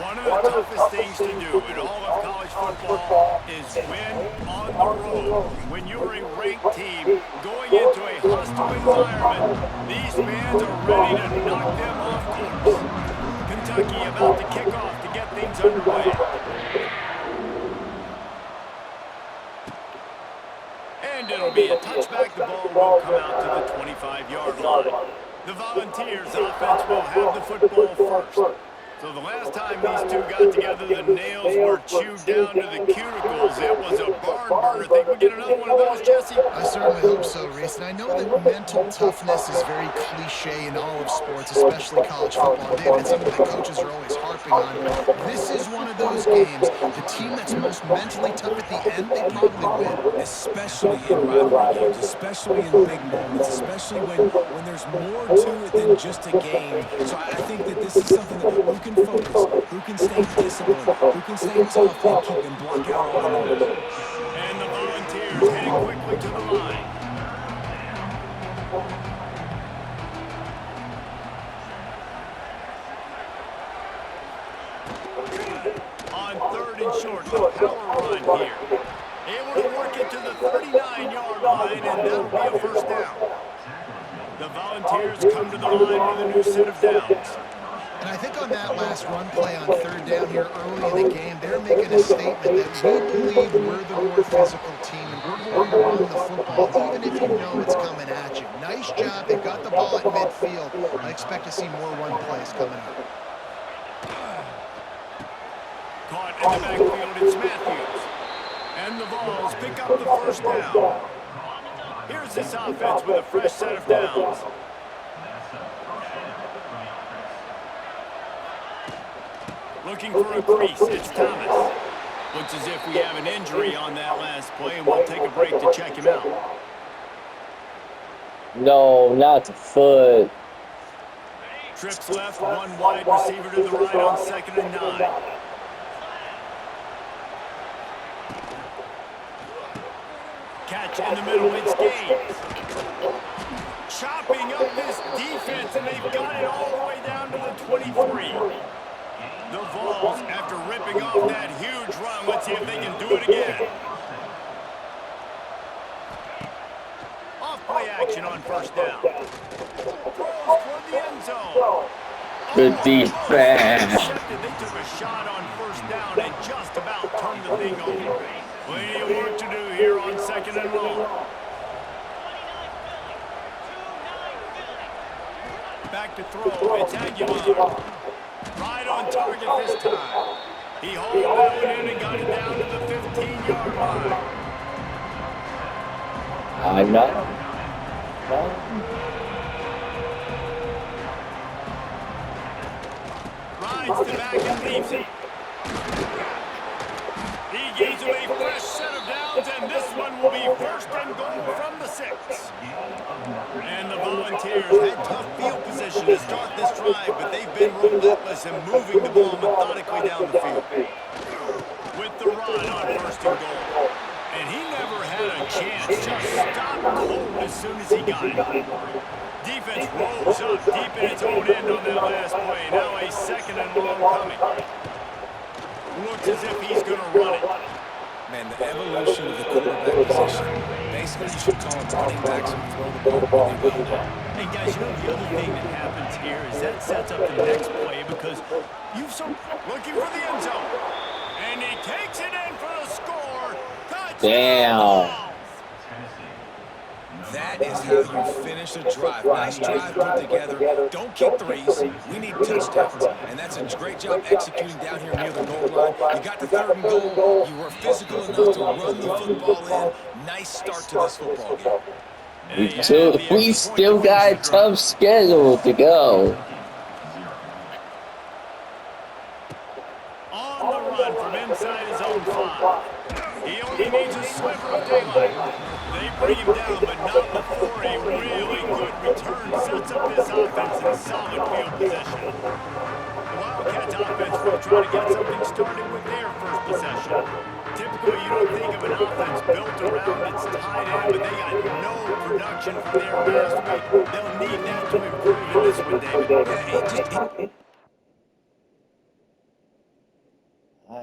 One of the toughest things to do in all of college football is win on the road. When you're a ranked team going into a hostile environment, these fans are ready to knock them off course. Kentucky about to kick off to get things underway. And it'll be a touchback. The ball will come out to the 25-yard line. The Volunteers offense will have the football first. So the last time these two got together, the nails were chewed down to the cuticles. It was a barn burner. Think we get another one of those, Jesse? I certainly hope so, Reese. And I know that mental toughness is very cliche in all of sports, especially college football. David, it's something that coaches are always harping on. This is one of those games. The team that's most mentally tough at the end, they probably win. Especially in rivalry games, especially in big moments, especially when there's more to it than just a game. So I think that this is something that who can focus, who can stay disciplined, who can stay tough and keep and block out all the noise. And the Volunteers heading quickly to the line. On 3rd and short, a power run here. Able to work it to the 39-yard line, and that'll be a first down. The Volunteers come to the line with a new set of downs. And I think on that last run play on 3rd down here early in the game, they're making a statement that we believe we're the more physical team and we're going to run the football, even if you know it's coming at you. Nice job. They got the ball at midfield. I expect to see more run plays coming up. Caught in the backfield, it's Matthews. And the Vols pick up the first down. Here's this offense with a fresh set of downs. Looking for a crease, it's Thomas. Looks as if we have an injury on that last play, and we'll take a break to check him out. No, not the foot. Trips left, one wide receiver to the right on 2nd and 9. Catch in the middle, it's Gaines. Chopping up this defense, and they've got it all the way down to the 23. The Vols, after ripping off that huge run, let's see if they can do it again. Off-play action on first down. Throws for the end zone. Good defense. They took a shot on first down and just about turned the thing over. Plenty of work to do here on 2nd and long. Back to throw, it's Aguilar. Right on target this time. He hauled that one in and got it down to the 15-yard line. I'm not. Rides the back and leaves it. He gains away fresh set of downs, and this one will be 1st and goal from the 6. And the Volunteers had tough field position to start this drive, but they've been relentless in moving the ball methodically down the field. With the run on 1st and goal. And he never had a chance, just stopped cold as soon as he got it. Defense rolls up deep in its own end on that last play. Now a 2nd and long coming. Looks as if he's going to run it. Man, the evolution of the quarterback position. Basically, you should call them running backs and throw the ball really well. Hey, guys, you know the other thing that happens here is that sets up the next play because looking for the end zone. And he takes it in for the score. Touchdown. Damn. That is how you finish a drive. Nice drive put together. Don't kick threes. We need touchdowns. And that's a great job executing down here near the goal line. You got the 3rd and goal. You were physical enough to run the football in. Nice start to this football game. We still got a tough schedule to go. On the run from inside his own 5. He only needs a sliver of daylight. They bring him down, but not before a really good return sets up this offense in solid field position. The Wildcats offense will try to get something started with their first possession. Typically, you don't think of an offense built around its tight end, but they got no production from their last week. They'll need that to improve in this one, David.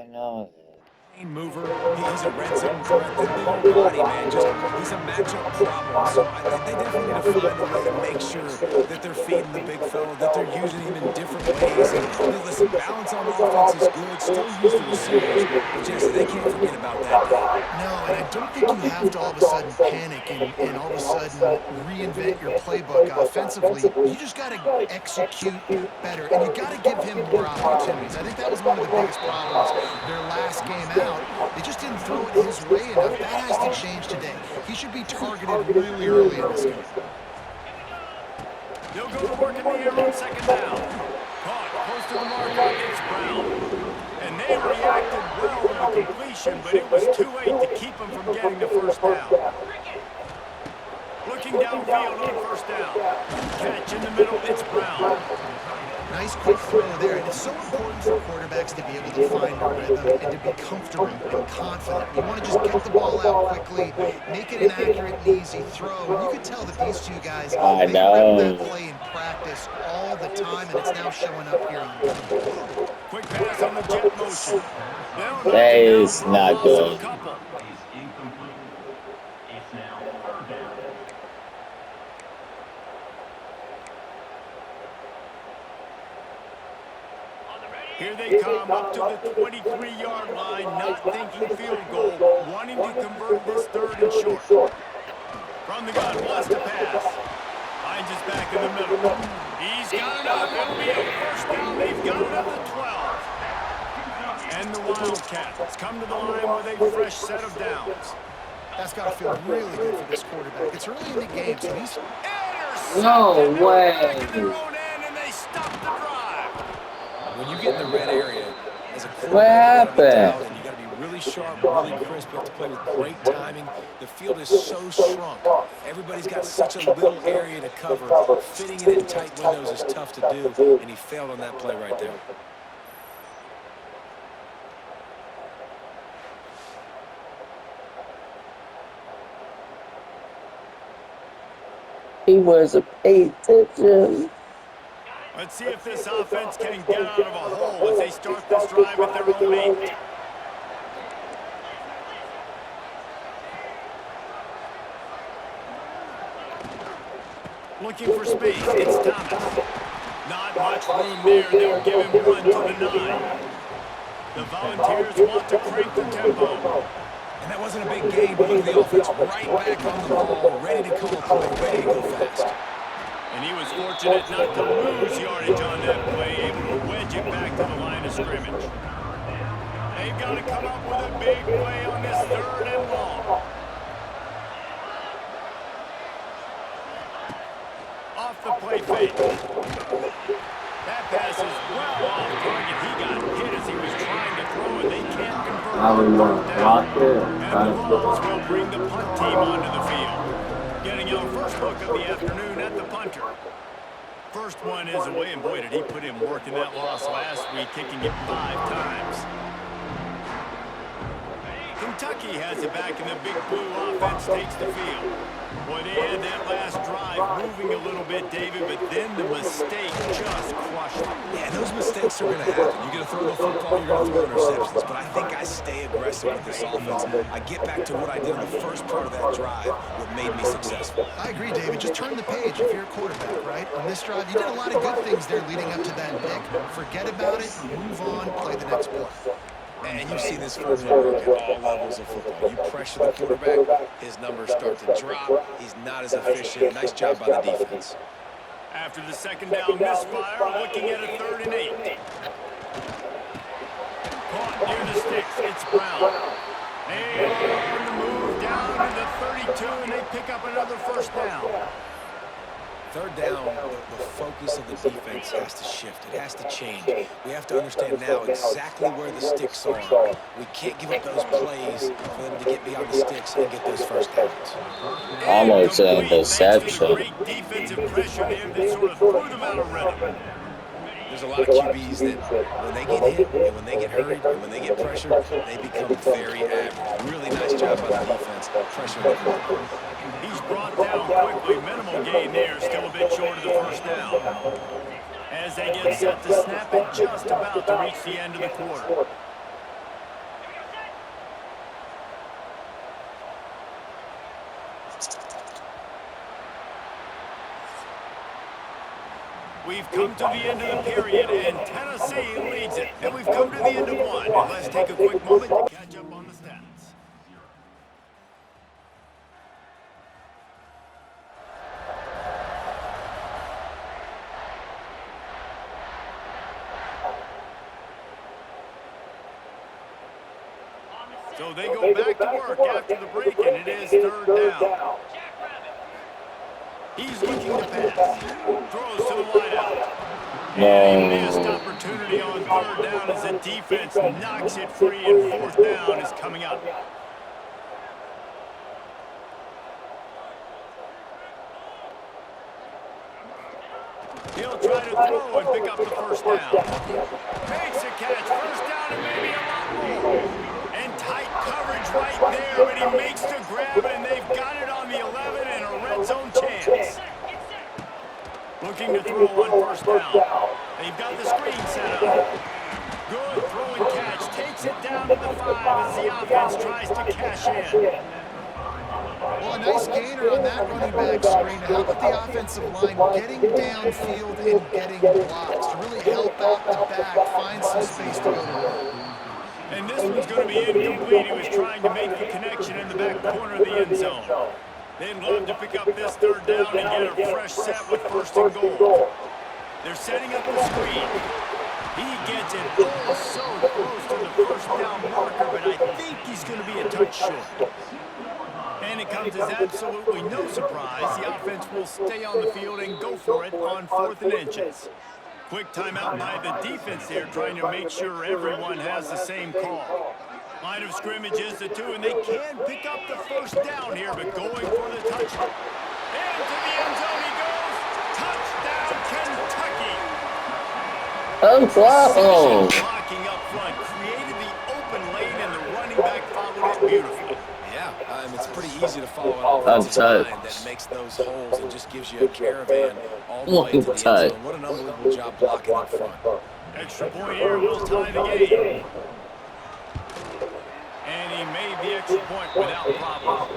I know. Mover. He's a red zone threat. That big old body, man, he's a matchup problem. So they definitely need to find a way to make sure that they're feeding the big fella, that they're using him in different ways. And listen, balance on offense is good. Still use the receivers. But Jesse, they can't forget about that day. No, and I don't think you have to all of a sudden panic and all of a sudden reinvent your playbook offensively. You just got to execute better, and you got to give him more opportunities. I think that was one of the biggest problems their last game out. They just didn't throw it his way enough. That has to change today. He should be targeted really early in this game. They'll go to work in the air on second down. Caught close to the marker. It's Brown. And they reacted well to the completion, but it was too late to keep them from getting the first down. Looking downfield on first down. Catch in the middle. It's Brown. Nice quick throw there, and it's so important for quarterbacks to be able to find a rhythm and to be comfortable and confident. You want to just get the ball out quickly, make it an accurate and easy throw. And you could tell that these two guys, I they know. run that play in practice all the time, and it's now showing up here on film. Quick pass on the jet motion. That is not good. Here they come up to the 23-yard line, not thinking field goal, wanting to convert this third and short. From the gun, wants to pass. Finds his back in the middle. He's got enough. It'll be a first down. They've got it at the 12. And the Wildcats come to the line with a fresh set of downs. That's got to feel really good for this quarterback. It's early in the game, so he's... No way. Back in their own end, and they stop the drive. When you get in the red area, as a quarterback, What happened? you got to be really sharp, really crisp. You have to play with great timing. The field is so shrunk. Everybody's got such a little area to cover. Fitting it in tight windows is tough to do, and he failed on that play right there. He wasn't paying attention. Let's see if this offense can get out of a hole as they start this drive at their own 8. Looking for space. It's Thomas. Not much room there. They'll give him one to the 9. The Volunteers want to crank the tempo. And that wasn't a big game, but look at the offense. Right back on the ball, ready to call a play, ready to go fast. And he was fortunate not to lose yardage on that play, able to wedge it back to the line of scrimmage. They've got to come up with a big play on this third and long. Off the play fake. That pass is well off target. He got hit as he was trying to throw it. They can't convert on third down. And the Vols will bring the punt team onto the field. Getting our first look of the afternoon at the punter. First one is away, and boy, did he put in work in that loss last week, kicking it 5 times. Kentucky has it back, and the Big Blue offense takes the field. Boy, they had that last drive moving a little bit, David, but then the mistake just crushed them. Yeah, those mistakes are going to happen. You're going to throw the football, you're going to throw interceptions. But I think I stay aggressive with this offense. I get back to what I did in the first part of that drive, what made me successful. I agree, David. Just turn the page if you're a quarterback, right? On this drive, you did a lot of good things there leading up to that pick. Forget about it, move on, play the next play. And you see this formula work at all levels of football. You pressure the quarterback, his numbers start to drop. He's not as efficient. Nice job by the defense. After the second down misfire, looking at a 3rd and 8. Caught near the sticks. It's Brown. They are on the move down to the 32, and they pick up another first down. Third down, the focus of the defense has to shift. It has to change. We have to understand now exactly where the sticks are. We can't give up those plays for them to get beyond the sticks and get those first downs. Almost an interception. Great defensive pressure there that sort of threw them out of rhythm. There's a lot of QBs that when they get hit and when they get hurried and when they get pressured, they become very average. Really nice job by the defense pressuring the quarterback. He's brought down quickly. Minimal gain there. Still a bit short of the first down. As they get set to snap it, just about to reach the end of the quarter. We've come to the end of the period, and Tennessee leads it. And we've come to the end of one. And let's take a quick moment to catch up on the stats. So they go back to work after the break, and it is third down. He's looking to pass. Throws to the wideout. And a missed opportunity on third down as the defense knocks it free, and fourth down is coming up. He'll try to throw and pick up the first down. Makes a catch. First down and maybe a lot more. And tight coverage right there, but he makes the grab, and they've got it on the 11 and a red zone chance. Looking to throw on first down. They've got the screen set up. Good throw and catch. Takes it down to the 5 as the offense tries to cash in. Well, a nice gainer on that running back screen. How about the offensive line getting downfield and getting blocks to really help out the back, find some space to go to work. And this one's going to be incomplete. He was trying to make the connection in the back corner of the end zone. They'd love to pick up this third down and get a fresh set with first and goal. They're setting up the screen. He gets it oh so close to the first down marker, but I think he's going to be a touch short. And it comes as absolutely no surprise. The offense will stay on the field and go for it on 4th and inches. Quick timeout by the defense here, trying to make sure everyone has the same call. Line of scrimmage is the 2, and they can pick up the first down here, but going for the touchdown. And to the end zone he goes. Touchdown, Kentucky. Oh, wow. Blocking up front, created the open lane, and the running back followed it beautifully. Yeah, it's pretty easy to follow an offensive line that makes those holes and just gives you a caravan all the way to the end zone. What an unbelievable job blocking up front. Extra point here will tie the game. And he made the extra point without problem.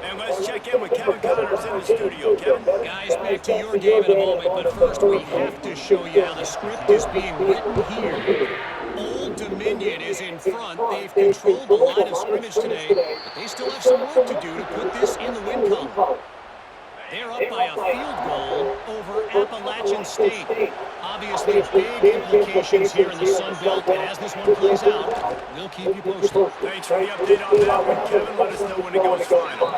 And let's check in with Kevin Connors in the studio. Kevin? Guys, back to your game in a moment, but first we have to show you how the script is being written here. Old Dominion is in front. They've controlled the line of scrimmage today, but they still have some work to do to put this in the win column. They're up by a field goal over Appalachian State. Obviously, big implications here in the Sun Belt, and as this one plays out, we'll keep you posted. Thanks for the update on that one, Kevin. Let us know when it goes final.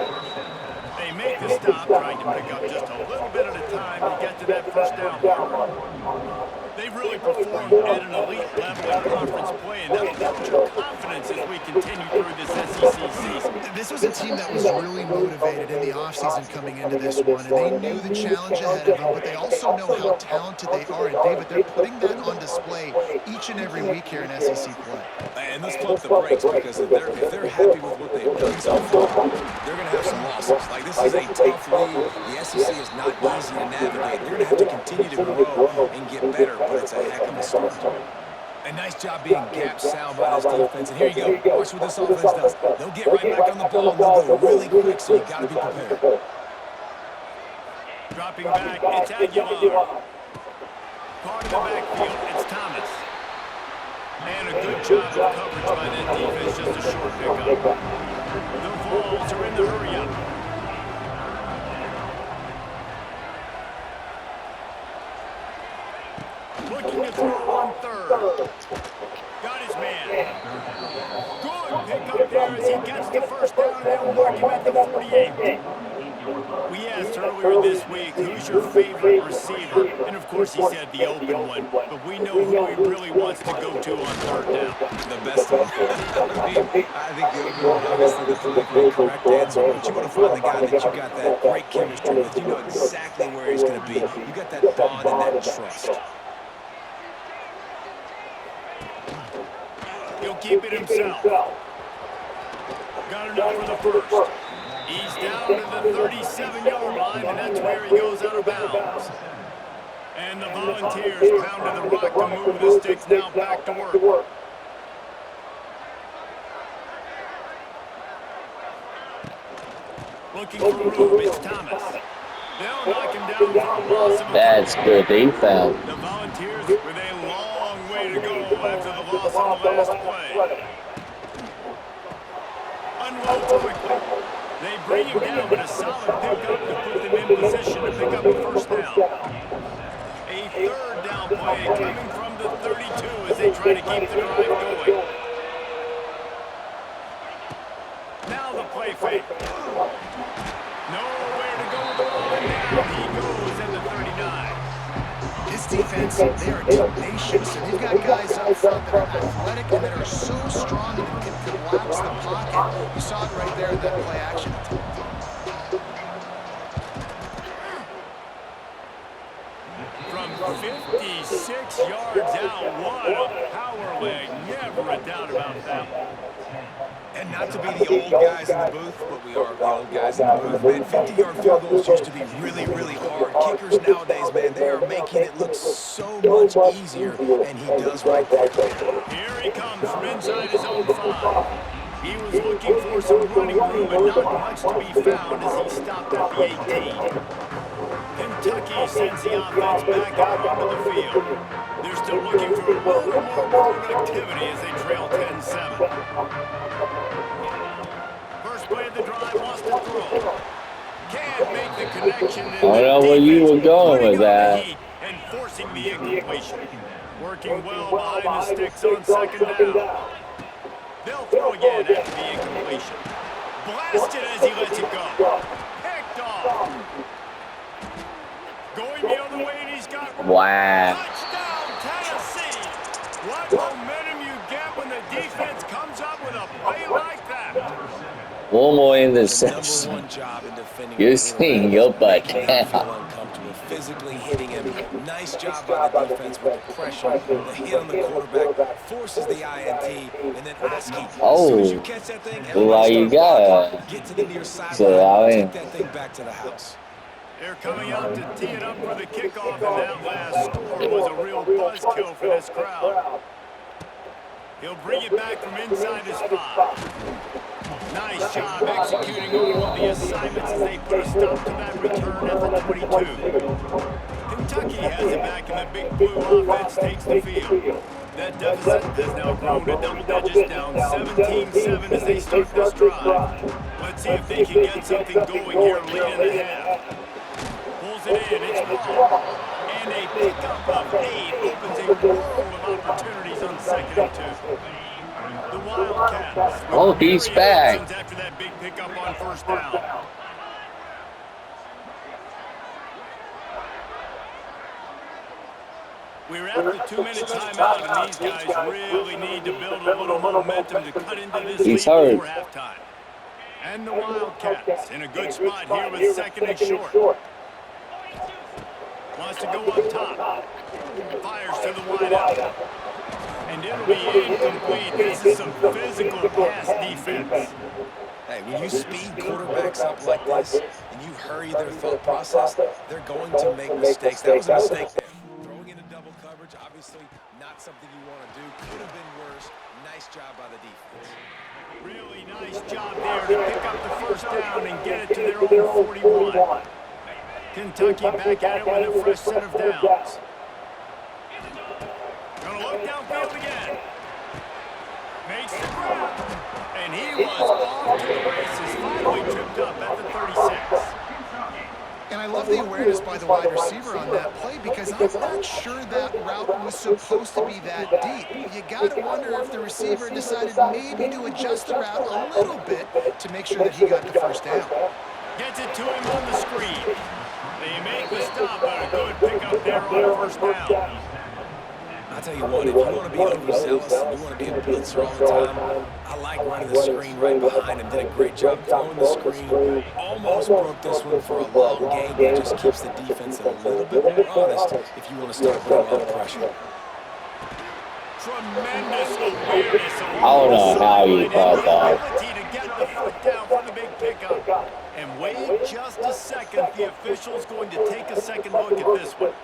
They make the stop, trying to pick up just a little bit at a time to get to that first down marker. They've really performed at an elite level in conference play, and that'll build your confidence as we continue through this SEC season. This was a team that was really motivated in the offseason coming into this one, and they knew the challenge ahead of them, but they also know how talented they are. And, David, they're putting that on display each and every week here in SEC play. And let's pump the brakes, because if they're happy with what they've done so far, they're going to have some losses. Like, this is a tough league. The SEC is not easy to navigate. They're going to have to continue to grow and get better, but it's a heck of a start. A nice job being gap sound by this defense. And here you go. Watch what this offense does. They'll get right back on the ball, and they'll go really quick, so you got to be prepared. Dropping back, it's Aguilar. Caught in the backfield, it's Thomas. And a good job of coverage by that defense, just a short pickup. The Vols are in the hurry-up. Looking to throw on third. Got his man. Good pickup there as he gets the first down, and they'll mark him at the 48. We asked earlier this week, who's your favorite receiver? And, of course, he said the open one. But we know who he really wants to go to on third down. The best one. I think the open one, obviously, the politically correct answer. But you want to find the guy that you got that great chemistry with. You know exactly where he's going to be. You got that bond and that trust. He'll keep it himself. Got enough for the first. He's down to the 37-yard line, and that's where he goes out of bounds. And the Volunteers pounding the rock to move the sticks now back to work. Looking for room, it's Thomas. They'll knock him down for a loss of a That's couple. good defense. The Volunteers with a long way to go after the loss on the last play. Unloads quickly. They bring him down, but a solid pickup to put them in position to pick up a first down. A third down play coming from the 32 as they try to keep the drive going. Now the play fake. Nowhere to go with the ball, and down he goes at the 39. This defense, they are tenacious, and they've got guys up front that are athletic and that are so strong and can collapse the pocket. You saw it right there in that play action attempt. From 56 yards out, what a power leg. Never a doubt about that one. And not to be the old guys in the booth, but we are the old guys in the booth, man. 50-yard field goals used to be really, really hard. Kickers nowadays, man, they are making it look so much easier, and he does right there. Here he comes from inside his own 5. He was looking for some running room, but not much to be found as he stopped at the 18. Kentucky sends the offense back out onto the field. They're still looking for a little more productivity as they trail 10-7. First play of the drive, wants to throw. Can't make the connection. I don't know where you were going with that. And forcing the incompletion. Working well behind the sticks on second down. They'll throw again after the incompletion. Blasted as he lets it go. Picked off. Going the other way, and he's got touchdown, Tennessee. What momentum you get when the defense comes up with a play like that. One more Number interception. one job in defending You're the seeing quarterback, your butt making him feel down. uncomfortable, physically hitting him. Nice job by the defense with the pressure, the hit on the quarterback, forces the INT, and then Oski, as soon as you catch that thing, Well, everybody you start got blocking, get to the near So, sideline, I mean, take that thing back to the house. They're coming out to tee it up for the kickoff, and that last score was a real buzzkill for this crowd. He'll bring it back from inside his 5. Nice job executing all of the assignments as they put a stop to that return at the 22. Kentucky has it back, and the big blue offense takes the field. That deficit has now grown to double digits, down 17-7 as they start this drive. Let's see if they can get something going here late in the half. Pulls it in, it's ball. And a pickup of 8 opens a world of opportunities on 2nd and 2. The Wildcats. Oh, he's back. After that big pickup on first down. We're at the 2-minute timeout, and these guys really need to build a little momentum to cut into this lead before halftime. And the Wildcats in a good spot here with 2nd and short. Wants to go up top. Fires to the wideout. And it'll be incomplete. This is some physical pass defense. Hey, when you speed quarterbacks up like this and you hurry their thought process, they're going to make mistakes. That was a mistake there. Throwing into double coverage, obviously not something you want to do. Could have been worse. Nice job by the defense. Really nice job there to pick up the first down and get it to their own 41. Kentucky back at it with a fresh set of downs. Gonna look downfield again. Makes the grab. And he was off to the races, finally tripped up at the 36. And I love the awareness by the wide receiver on that play because I'm not sure that route was supposed to be that deep. You got to wonder if the receiver decided maybe to adjust the route a little bit to make sure that he got the first down. Gets it to him on the screen. They make the stop, but a good pickup there on first down. I'll tell you what, if you want to be overzealous and you want to be a blitzer all the time, I like running the screen right behind him. Did a great job throwing the screen. Almost broke this one for a long game, but just keeps the defense a little bit more honest if you want to start putting a lot of pressure. Tremendous awareness. I don't know how you caught that. Ability to get the foot down for the big pickup. And wait just a second. The official's going to take a second look at this one.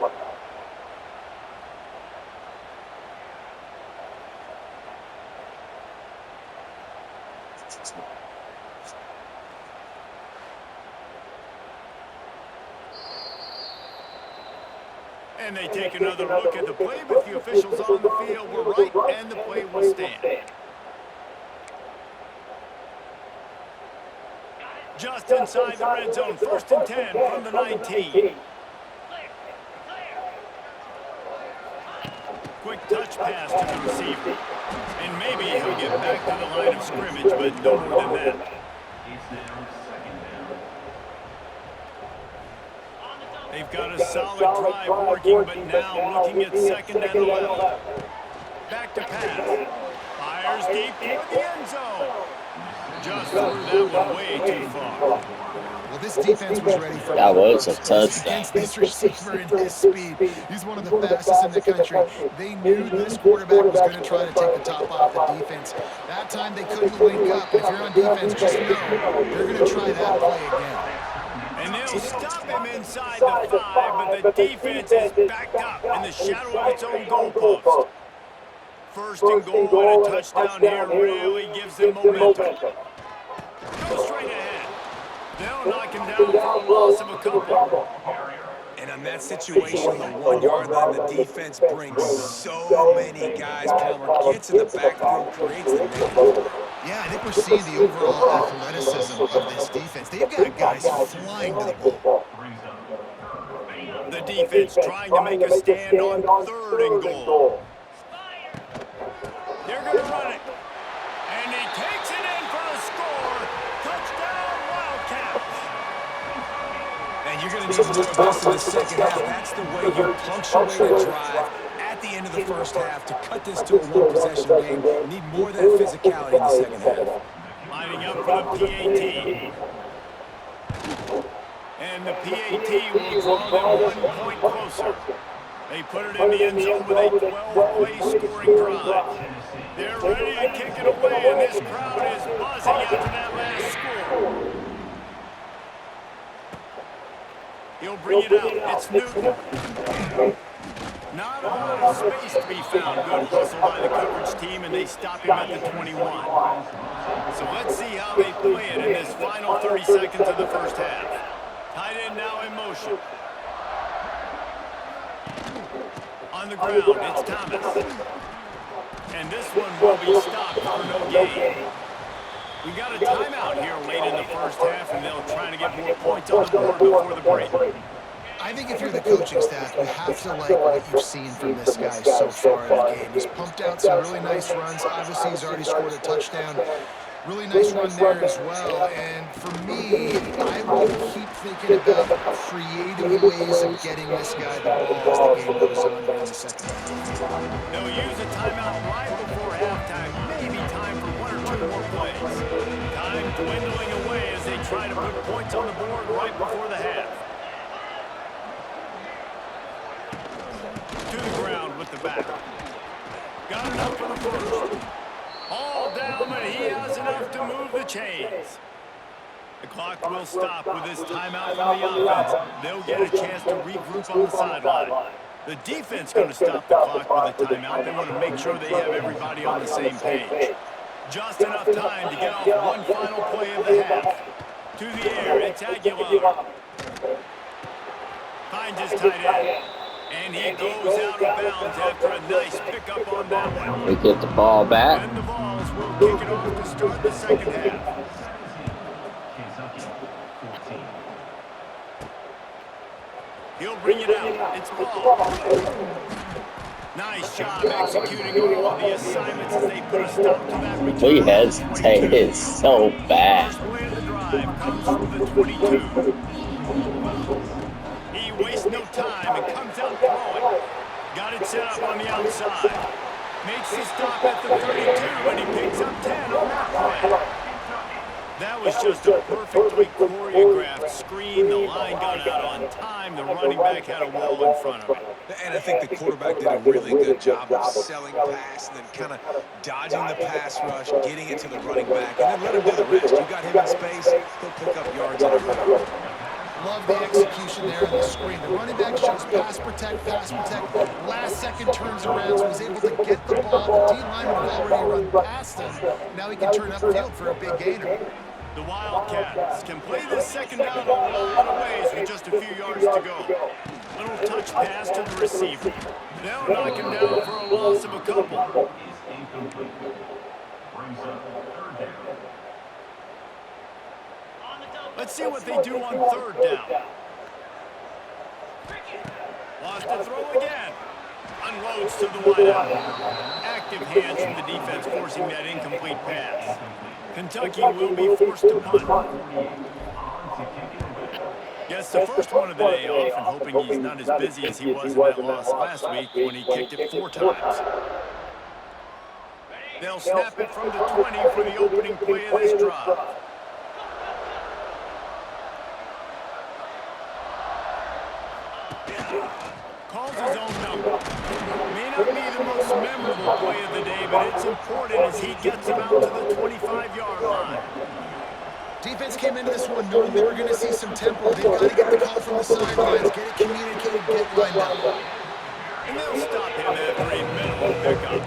And they take another look at the play, but the officials on the field were right, and the play will stand. Just inside the red zone, 1st and 10 from the 19. Quick touch pass to the receiver. And maybe he'll get back to the line of scrimmage, but no more than that. They've got a solid drive working, but now looking at 2nd and 11. Back to pass. Fires deep toward the end zone. Just threw that one way too far. Well, this defense was ready for That was a against touchdown. this receiver and his speed. He's one of the fastest in the country. They knew this quarterback was going to try to take the top off the defense. That time they couldn't link up. If you're on defense, just know they're going to try that play again. And they'll stop him inside the 5, but the defense is backed up in the shadow of its own goalpost. 1st and goal and a touchdown here really gives them momentum. Go straight ahead. They'll knock him down for a loss of a couple. And on that situation, the 1-yard line, the defense brings so many guys. Palmer gets in the backfield, creates the negative. Yeah, I think we're seeing the overall athleticism of this defense. They've got guys flying to the ball. The defense trying to make a stand on 3rd and goal. They're going to run it. And he takes it in for the score. Touchdown, Wildcats. And you're going to need more of this in the second half. That's the way you punctuate a drive at the end of the first half to cut this to a one-possession game. You need more of that physicality in the second half. Lining up for the PAT. And the PAT will draw them 1 point closer. They put it in the end zone with a 12-play scoring drive. They're ready to kick it away, and this crowd is buzzing after that last score. He'll bring it out. It's Newton. Not a lot of space to be found. Good hustle by the coverage team, and they stop him at the 21. So let's see how they play it in this final 30 seconds of the first half. Tight end now in motion. On the ground, it's Thomas. And this one will be stopped for no gain. We got a timeout here late in the first half, and they'll try to get more points on the board before the break. I think if you're the coaching staff, you have to like what you've seen from this guy so far in the game. He's pumped out some really nice runs. Obviously, he's already scored a touchdown. Really nice run there as well. And for me, I will keep thinking about creative ways of getting this guy the ball as the game goes on here in the second half. They'll use a timeout right before halftime. Maybe time for 1 or 2 more plays. Time dwindling away as they try to put points on the board right before the half. To the ground with the back. Got enough for the first. All down, but he has enough to move the chains. The clock will stop with this timeout from the offense. They'll get a chance to regroup on the sideline. The defense going to stop the clock with a timeout. They want to make sure they have everybody on the same page. Just enough time to get off one final play of the half. To the air, it's Aguilar. Finds his tight end. And he goes out of bounds after a nice pickup on that one. We get the ball back. And the Vols will kick it off to start the second half. He'll bring it out. It's Ball. Nice job executing all of the assignments as they put a stop to that return. We hesitated so bad. First play of the drive comes from the 22. He wastes no time and comes out throwing. Got it set up on the outside. Makes the stop at the 32, and he picks up 10 on that play. That was just a perfectly choreographed screen. The line got out on time. The running back had a wall in front of him. And I think the quarterback did a really good job of selling pass and then kind of dodging the pass rush, getting it to the running back, and then let him do the rest. You got him in space, he'll pick up yards on the run. Love the execution there on the screen. The running back shows pass protect. Last second turns around, so he's able to get the ball. The D-lineman had already run past him. Now he can turn upfield for a big gainer. The Wildcats can play this second down a lot of ways with just a few yards to go. Little switch pass to the receiver. They'll knock him down for a loss of a couple. Let's see what they do on third down. Wants to throw again. Unloads to the wideout. Active hands from the defense forcing that incomplete pass. Kentucky will be forced to punt. Gets the first one of the day off and hoping he's not as busy as he was in that loss last week when he kicked it 4 times. They'll snap it from the 20 for the opening play of this drive. Calls his own number. May not be the most memorable play of the day, but it's important as he gets him out to the 25-yard line. Defense came into this one knowing they were going to see some tempo. They've got to get the call from the sidelines, get it communicated, get lined up. And they'll stop him after a minimal pickup.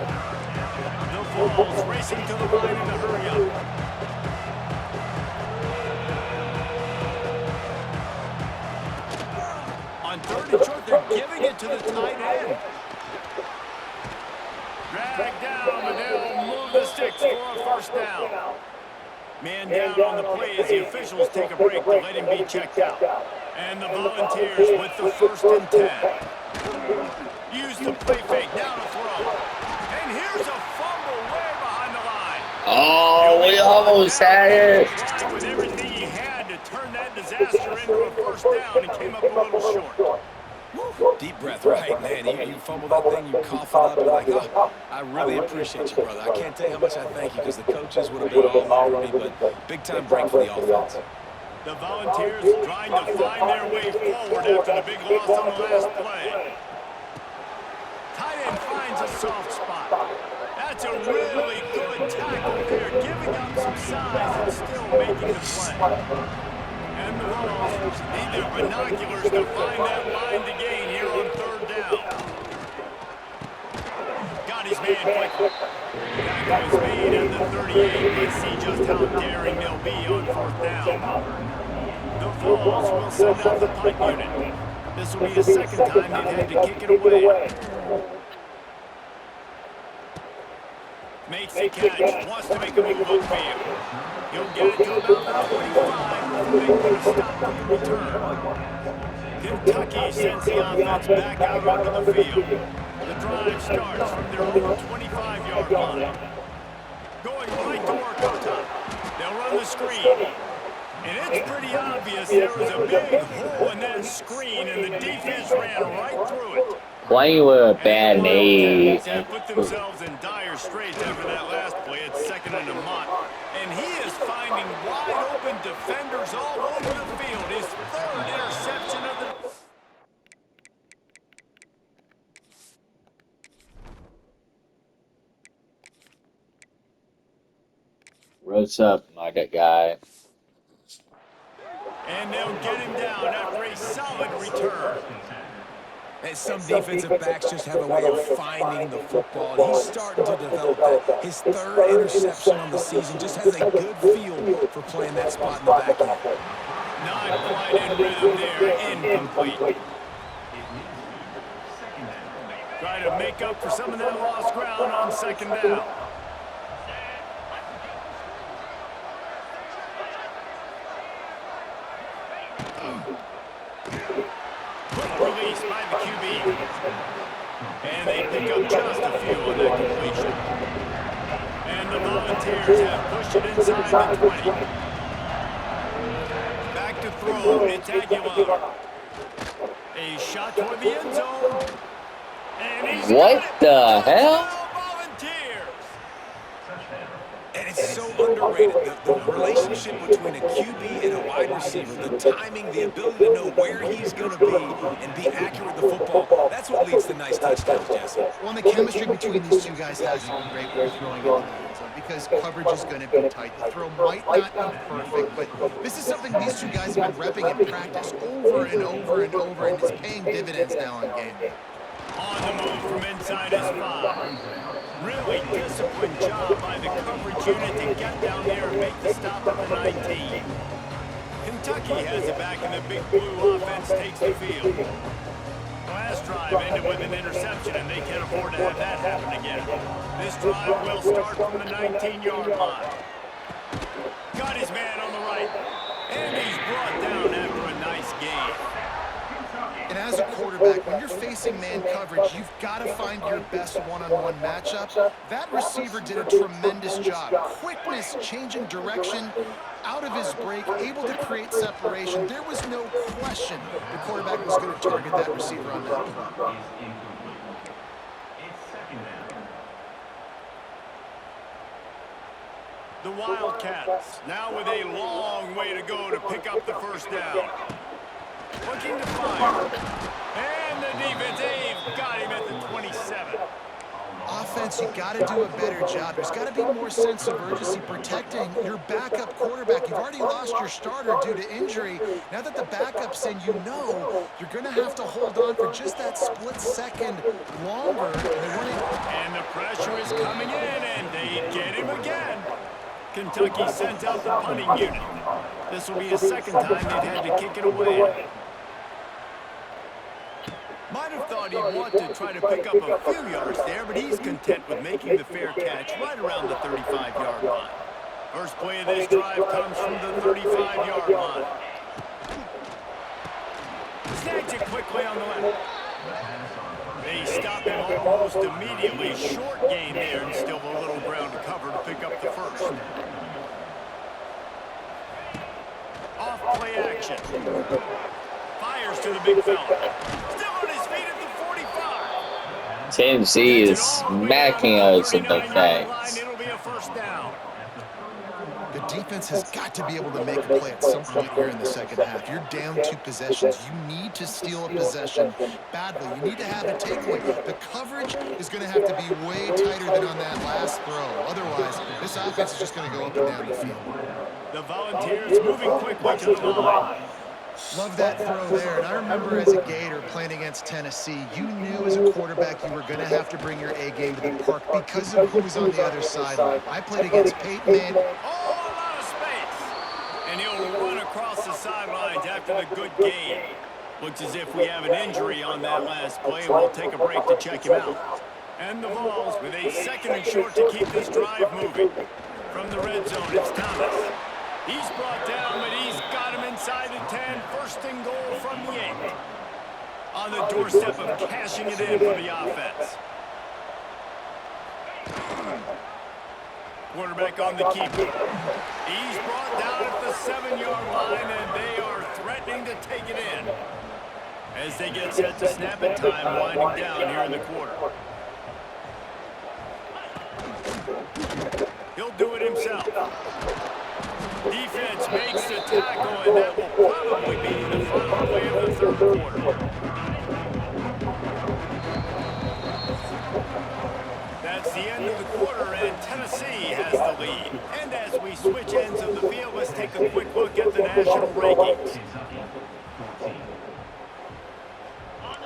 The Vols racing to the line in a hurry up. On third and short, they're giving it to the tight end. Drag down, and they'll move the sticks for a first down. Man down on the play as the officials take a break to let him be checked out. And the Volunteers with the 1st and 10. Use the play fake, now to throw. And here's a fumble way behind the line. Oh, we almost had it. Tried with everything he had to turn that disaster into a first down and came up a little short. Deep breath, right, man. You fumble that thing, you cough it up, you're like, oh, I really appreciate you, brother. I can't tell you how much I thank you because the coaches would have been all over me, but big-time break for the offense. The Volunteers trying to find their way forward after the big loss on the last play. Tight end finds a soft spot. That's a really good tackle there, giving up some size and still making the play. And the Vols need their binoculars to find that line to gain here on third down. Got his man quickly. Tackle is made at the 38. Let's see just how daring they'll be on 4th down. The Vols will send out the punt unit. This will be the second time they've had to kick it away. Makes the catch, wants to make a move upfield. He'll get it to about the 25 before they put a stop to the return. Kentucky sends the offense back out onto the field. The drive starts from their own 25-yard line. Going right to work up top. They'll run the screen. And it's pretty obvious there was a big hole in that screen, and the defense ran right through it. Playing with a bad knee. Have put themselves in dire straits after that last play. It's 2nd and a month. And he is finding wide-open defenders all over the field. His 3rd interception of the... What's up, my guy? And they'll get him down after a solid return. And some defensive backs just have a way of finding the football, and he's starting to develop that. His 3rd interception on the season just has a good feel for playing that spot in the back end. Not quite in rhythm there, incomplete. Try to make up for some of that lost ground on 2nd down. Release by the QB. And they pick up just a few on that completion. And the Volunteers have pushed it inside the 20. Back to throw, it's Aguilar. A shot toward the end zone. And he's What the hell? Volunteers. And it's so underrated, the relationship between a QB and a wide receiver, the timing, the ability to know where he's going to be and be accurate with the football, that's what leads to nice touchdowns, Jesse. Well, the chemistry between these two guys has to be great when you're throwing into the end zone because coverage is going to be tight. The throw might not be perfect, but this is something these two guys have been repping in practice over and over and over, and it's paying dividends now on game day. On the move from inside his 5. Really disciplined job by the coverage unit to get down there and make the stop at the 19. Kentucky has it back, and the big blue offense takes the field. Well, last drive ended with an interception, and they can't afford to have that happen again. This drive will start from the 19-yard line. Got his man on the right. And he's brought down after a nice gain. And as a quarterback, when you're facing man coverage, you've got to find your best one-on-one matchup. That receiver did a tremendous job. Quickness, changing direction, out of his break, able to create separation. There was no question the quarterback was going to target that receiver on that play. The Wildcats now with a long way to go to pick up the first down. Looking to fire. And the defense, they've got him at the 27. Offense, you got to do a better job. There's got to be more sense of urgency protecting your backup quarterback. You've already lost your starter due to injury. Now that the backup's in, you know you're going to have to hold on for just that split second longer. And the pressure is coming in, and they get him again. Kentucky sent out the punting unit. This will be the second time they've had to kick it away. Might have thought he'd want to try to pick up a few yards there, but he's content with making the fair catch right around the 35-yard line. First play of this drive comes from the 35-yard line. Snags it quickly on the left. They stop him almost immediately. Short gain there, and still a little ground to cover to pick up the first. Off play action. Fires to the big fella. Still on his feet at the 45. Tennessee is smacking us in the face. It'll be a first down. The defense has got to be able to make a play at some point here in the second half. You're down 2 possessions. You need to steal a possession badly. You need to have a takeaway. The coverage is going to have to be way tighter than on that last throw. Otherwise, this offense is just going to go up and down the field. The Volunteers moving quickly to the line. Love that throw there. And I remember as a Gator playing against Tennessee, you knew as a quarterback you were going to have to bring your A game to the park because of who was on the other sideline. I played against Peyton Manning. Oh, a lot of space. And he'll run across the sidelines after the good game. Looks as if we have an injury on that last play, and we'll take a break to check him out. And the Vols with a second and short to keep this drive moving. From the red zone, it's Thomas. He's brought down, but he's got him inside the 10. First and goal from the 8. On the doorstep of cashing it in for the offense. Quarterback on the keeper. He's brought down at the 7-yard line, and they are threatening to take it in. As they get set to snap it, time winding down here in the quarter. He'll do it himself. Defense makes the tackle, and that will probably be the final play of the third quarter. That's the end of the quarter, and Tennessee has the lead. And as we switch ends of the field, let's take a quick look at the national rankings.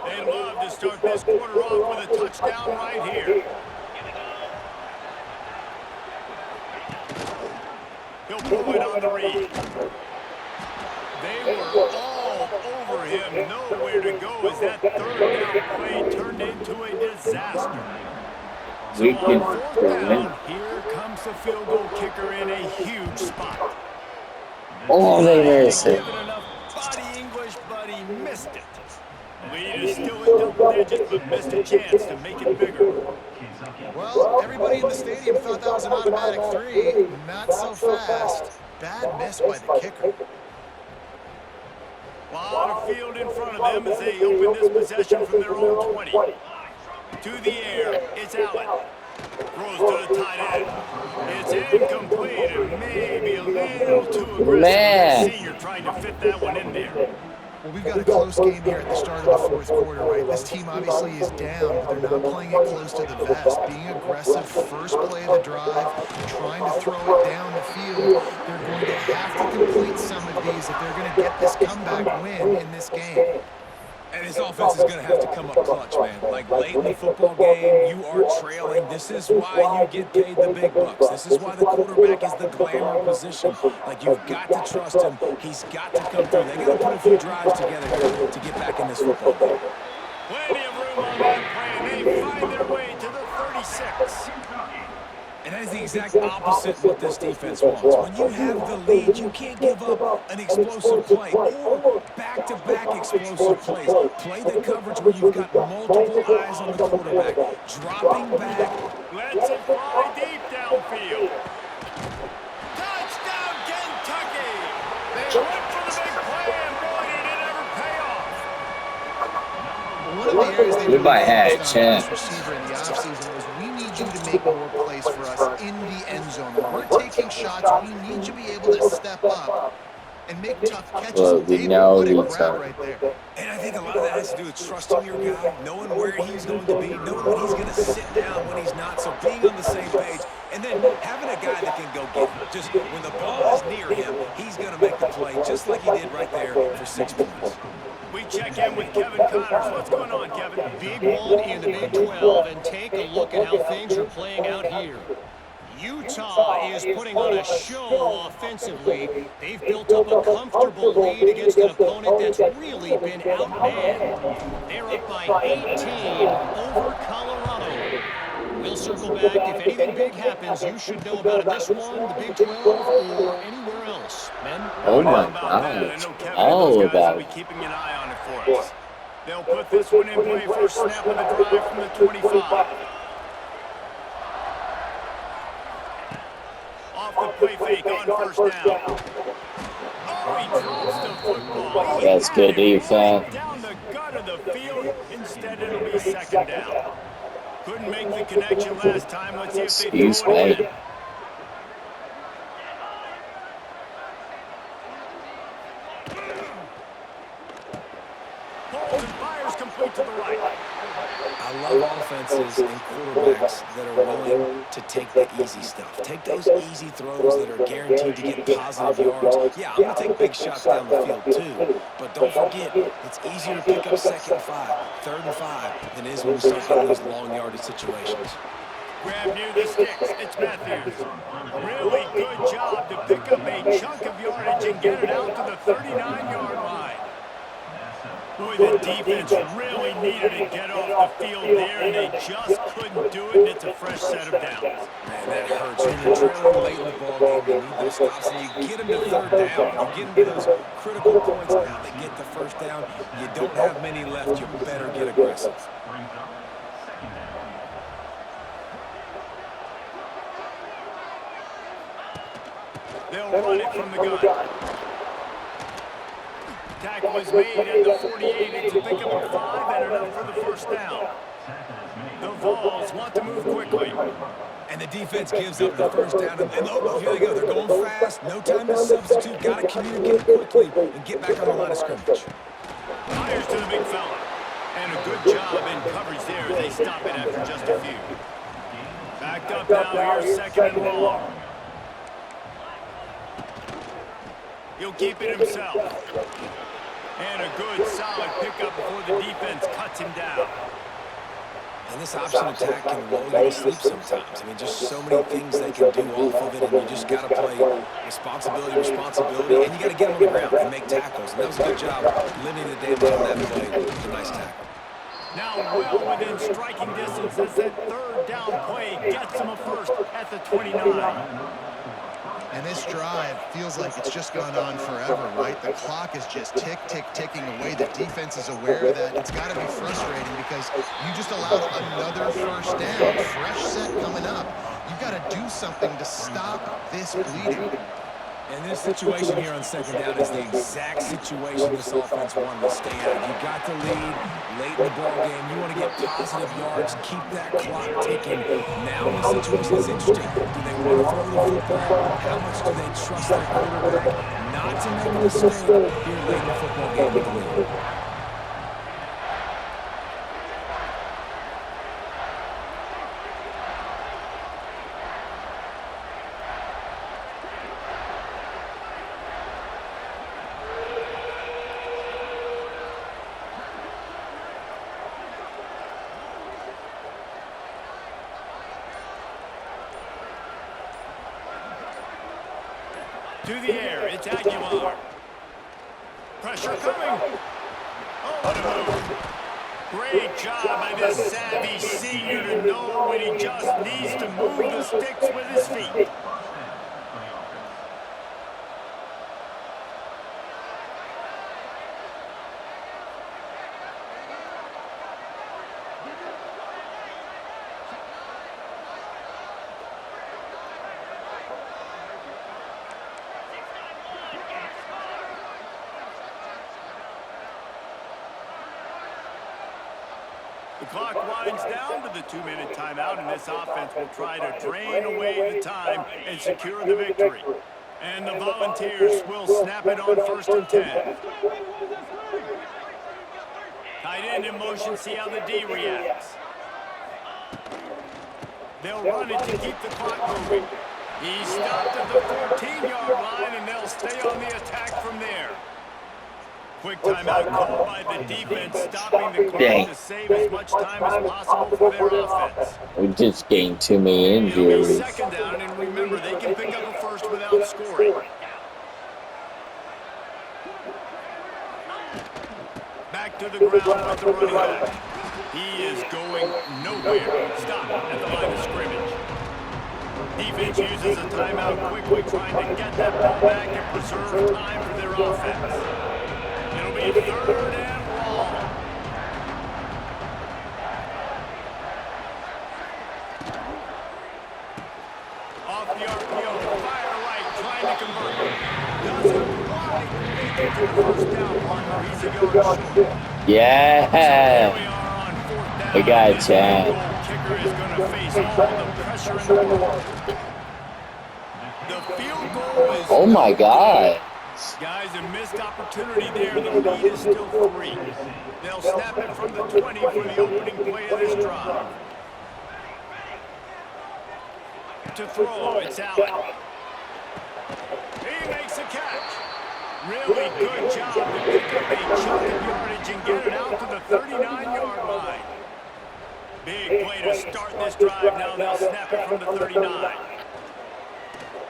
They'd love to start this quarter off with a touchdown right here. He'll pull it on the read. They were all over him. Nowhere to go as that third down play turned into a disaster. So on fourth down, here comes the field goal kicker in a huge spot. Oh, they missed it. Given enough body English, but he missed it. Lead is still in double digits, but missed a chance to make it bigger. Well, everybody in the stadium thought that was an automatic 3. Not so fast. Bad miss by the kicker. A lot of field in front of them as they open this possession from their own 20. To the air, it's Allen. Throws to the tight end. It's incomplete and maybe a little too aggressive. Man. Senior trying to fit that one in there. Well, we've got a close game here at the start of the fourth quarter, right? This team obviously is down, but they're not playing it close to the vest. Being aggressive, first play of the drive, trying to throw it down the field. They're going to have to complete some of these if they're going to get this comeback win in this game. And his offense is going to have to come up clutch, man. Like late in the football game, you are trailing. This is why you get paid the big bucks. This is why the quarterback is the glamour position. Like, you've got to trust him. He's got to come through. They got to put a few drives together here to get back in this football game. And that is the exact opposite of what this defense wants. When you have the lead, you can't give up an explosive play or back-to-back explosive plays. Play the coverage where you've got multiple eyes on the quarterback, dropping back. Lets it fly deep downfield. Touchdown, Kentucky! They went for the big play, and boy, did it ever pay off. One of the areas they We really might have a focused on with this chance. receiver in the offseason was we need you to make more plays for us in the end zone. When we're taking shots, we need you to be able to step up and make tough catches. But And we David, know what a he's grab right there. And I think a lot of that has to do with trusting your guy, knowing where he's going to be, knowing when he's going to sit down, when he's not. So being on the same page, and then having a guy that can go get him. Just when the ball is near him, he's going to make the play, just like he did right there for 6 points. We check in with Kevin Connors. What's going on, Kevin? Big one in the Big 12, and take a look at how things are playing out here. Utah is putting on a show offensively. They've built up a comfortable lead against an opponent that's really been outmanned. They're up by 18 over Colorado. We'll circle back. If anything big happens, you should know about in this one, the Big 12, or anywhere else. Men? Oh my About that. I gosh. know Kevin and All those guys about will it. be keeping an eye on it for us. They'll put this one in play first snap of the drive from the 25. Off the play fake on first down. Oh, he drops the football. That's good defense. Down the gut of the field. Instead, it'll be second down. Couldn't make the connection last time. Let's see if they Excuse throw it me. again. Holds and fires complete to the right. I love offenses and quarterbacks that are willing to take the easy stuff. Take those easy throws that are guaranteed to get positive yards. Yeah, I'm going to take big shots down the field too. But don't forget, it's easier to pick up 2nd and 5, 3rd and 5 than it is when we start getting these long yardage situations. Grab near the sticks. It's Matthews. Really good job to pick up a chunk of yardage and get it out to the 39-yard line. Boy, the defense really needed to get off the field there, and they just couldn't do it, and it's a fresh set of downs. Man, that hurts. When you're trailing late in the ball game, you need those stops, and you get them to 3rd down. You get into those critical points. Now they get the 1st down. You don't have many left. You better get aggressive. They'll run it from the gun. Tackle is made at the 48. It's a pickup of 5 and enough for the 1st down. The Vols want to move quickly. And the defense gives up the 1st down. And oh, here they go. They're going fast. No time to substitute. Got to communicate quickly and get back on the line of scrimmage. Fires to the big fella. And a good job in coverage there as they stop it after just a few. Backed up now here, 2nd and long. He'll keep it himself. And a good, solid pickup before the defense cuts him down. And this option attack can lull you to sleep sometimes. I mean, just so many things they can do off of it, and you just got to play responsibility, and you got to get them on the ground and make tackles. And that was a good job limiting the damage on that play with a nice tackle. Now well within striking distance as that 3rd down play gets him a first at the 29. And this drive feels like it's just gone on forever, right? The clock is just ticking away. The defense is aware of that. It's got to be frustrating because you just allowed another 1st down. Fresh set coming up. You've got to do something to stop this bleeding. And this situation here on 2nd down is the exact situation this offense wanted to stay out of. You got the lead late in the ball game. You want to get positive yards, keep that clock ticking. Now the situation is interesting. Do they want to throw the football? How much do they trust their quarterback not to make a mistake here late in the football game with the lead? To the air, it's Aguilar. Pressure coming. Oh, what a move. Great job by this savvy senior to know when he just needs to move the sticks with his feet. The clock winds down to the 2-minute timeout, and this offense will try to drain away the time and secure the victory. And the Volunteers will snap it on 1st and 10. Tight end in motion, see how the D reacts. They'll run it to keep the clock moving. He stopped at the 14-yard line, and they'll stay on the attack from there. Quick timeout called by the defense, stopping the clock to save as much time as possible for their offense. We just gained too many injuries. It'll be 2nd down, and remember, they can pick up a first without scoring. Back to the ground with the running back. He is going nowhere. Stop at the line of scrimmage. Defense uses a timeout quickly, trying to get that ball back and preserve time for their offense. It'll be 3rd and long. Off the RPO, fire right, trying to convert. Doesn't quite make it to the 1st down, partner. He's a yard short. Yeah. We got a chance. The kicker is going to face all the pressure in the world. The field goal is... Oh, my God. Guys, a missed opportunity there. The lead is still 3. They'll snap it from the 20 for the opening play of this drive. To throw, it's Allen. He makes a catch. Really good job to pick up a chunk of yardage and get it out to the 39-yard line. Big play to start this drive. Now they'll snap it from the 39.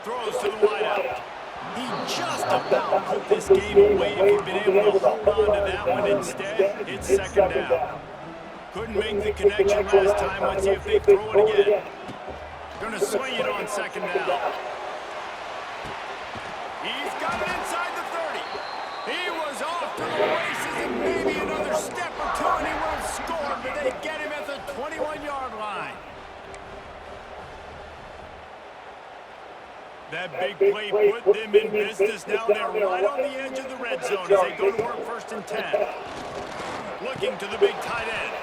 Throws to the wideout. He just about put this game away if he'd been able to hold on to that one. Instead, it's 2nd down. Couldn't make the connection last time. Let's see if they throw it again. Going to swing it on 2nd down. He's got it inside the 30. He was off to the races and maybe another step or two and he would have scored, but they get him at the 21-yard line. That big play put them in business. Now they're right on the edge of the red zone as they go to work 1st and 10. Looking to the big tight end.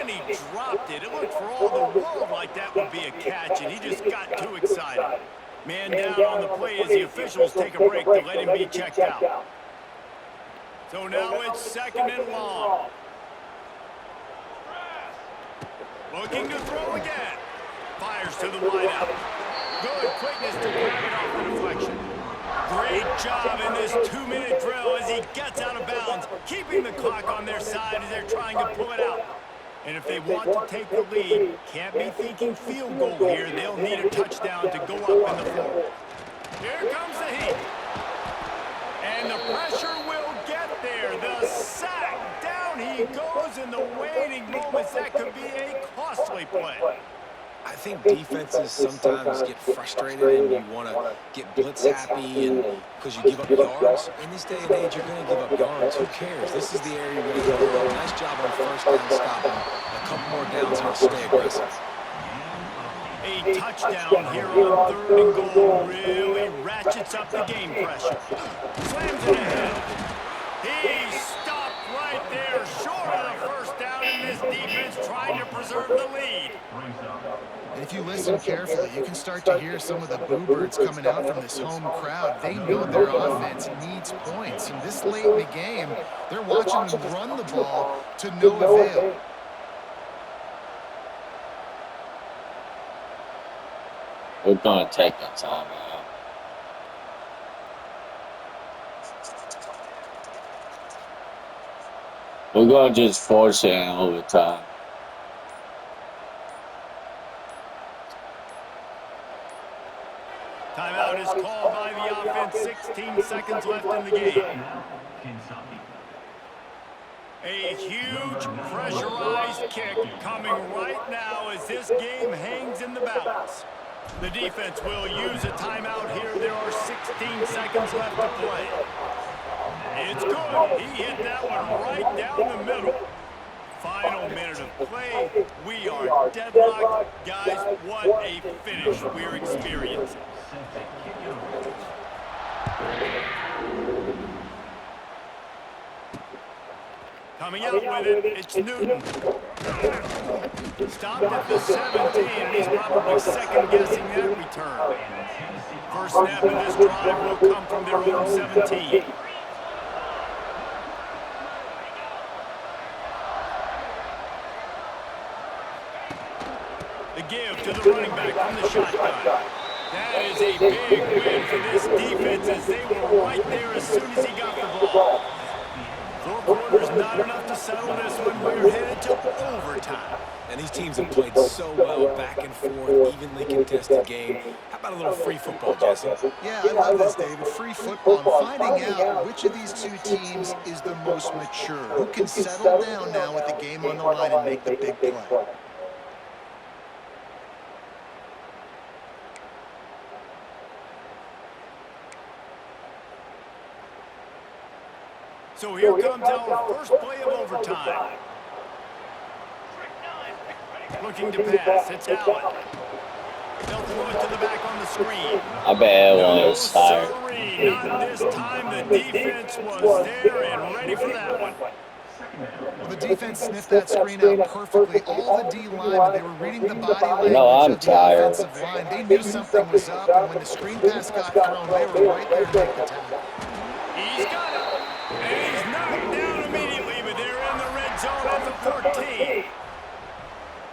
And he dropped it. It looked for all the world like that would be a catch, and he just got too excited. Man down on the play as the officials take a break to let him be checked out. So now it's 2nd and long. Looking to throw again. Fires to the wideout. Good quickness to grab it off the deflection. Great job in this 2-minute drill as he gets out of bounds, keeping the clock on their side as they're trying to pull it out. And if they want to take the lead, can't be thinking field goal here. They'll need a touchdown to go up in the fourth. Here comes the heat. And the pressure will get there. The sack. Down he goes in the waiting moments. That could be a costly play. I think defenses sometimes get frustrated and you want to get blitz happy and because you give up yards. In this day and age, you're going to give up yards. Who cares? This is the area you're going to go. Nice job on 1st down stopping. A couple more downs here to stay aggressive. A touchdown here on 3rd and goal really ratchets up the game pressure. Slams it ahead. He stopped right there, short of the 1st down, and this defense trying to preserve the lead. And if you listen carefully, you can start to hear some of the boo birds coming out from this home crowd. They know their offense needs points. And this late in the game, they're watching them run the ball to no avail. We're going to take our time out. We're going to just force it in overtime. Timeout is called by the offense. 16 seconds left in the game. A huge pressurized kick coming right now as this game hangs in the balance. The defense will use a timeout here. There are 16 seconds left to play. It's good. He hit that one right down the middle. Final minute of play. We are deadlocked. Guys, what a finish we're experiencing. Coming out with it, it's Newton. Stopped at the 17, and he's probably second-guessing that return. First snap of this drive will come from their own 17. The give to the running back from the shotgun. That is a big win for this defense as they were right there as soon as he got the ball. 4 quarters, not enough to settle this one. We're headed to overtime. And these teams have played so well, back and forth, evenly contested game. How about a little free football, Jesse? Yeah, I love this, David. Free football. And finding out which of these two teams is the most mature. Who can settle down now with the game on the line and make the big play. So here comes our first play of overtime. Looking to pass. It's Allen. They'll throw it to the back on the screen. I bet everyone was tired. Not this time. The defense was there and ready for that one. Well, the defense sniffed that screen out perfectly. All the D linemen, they were reading the body language I'm of the tired. offensive line. They knew something was up, and when the screen pass got thrown, they were right there to make the tackle. He's got it. And he's knocked down immediately, but they're in the red zone at the 14.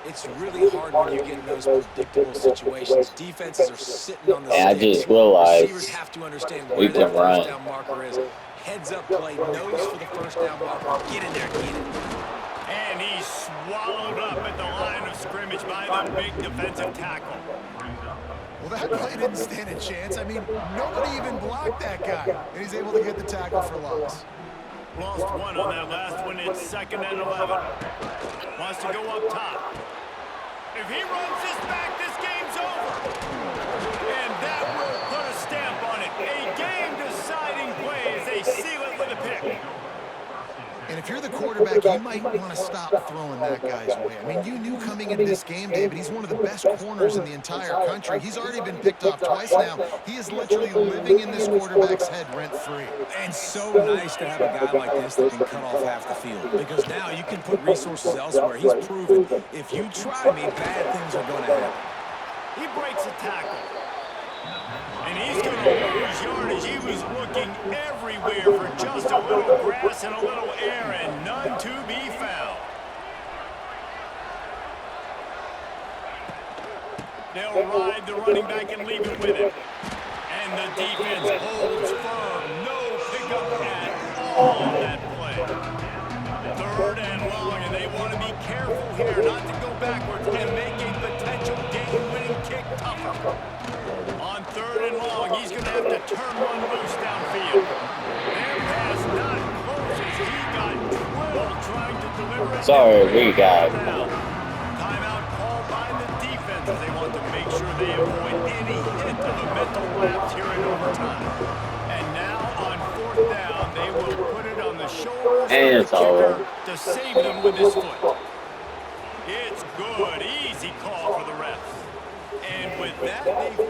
It's really hard when you get in those predictable situations. Defenses are sitting on the Yeah, I sticks. just realized Receivers have to understand we where their can run. first down marker is. Heads up play, nose for the first down marker. Get in there, get it. And he's swallowed up at the line of scrimmage by the big defensive tackle. Well, that play didn't stand a chance. I mean, nobody even blocked that guy, and he's able to get the tackle for loss. Lost one on that last one. It's 2nd and 11. Wants to go up top. If he runs this back, this game's over. And that will put a stamp on it. A game-deciding play as they seal it with a pick. And if you're the quarterback, you might want to stop throwing that guy's way. I mean, you knew coming into this game, David, he's one of the best corners in the entire country. He's already been picked off twice now. He is literally living in this quarterback's head rent-free. And so nice to have a guy like this that can cut off half the field. Because now you can put resources elsewhere. He's proven if you try me, bad things are going to happen. He breaks a tackle. And he's going to lose yardage. He was looking everywhere for just a little grass and a little air, and none to be found. They'll ride the running back and leave it with him. And the defense holds firm. No pickup at all on that play. 3rd and long, and they want to be careful here not to go backwards and make a potential game-winning kick tougher. On 3rd and long, he's going to have to turn one loose downfield. Their pass not close as he got drilled trying to deliver it. Sorry, we got Timeout called by the defense as they want to make sure they avoid any hint of a mental lapse here in overtime. And now on 4th down, they will put it on the shoulders And of it's the kicker over. to save them with his foot. It's good. Easy call for the refs. And with that, they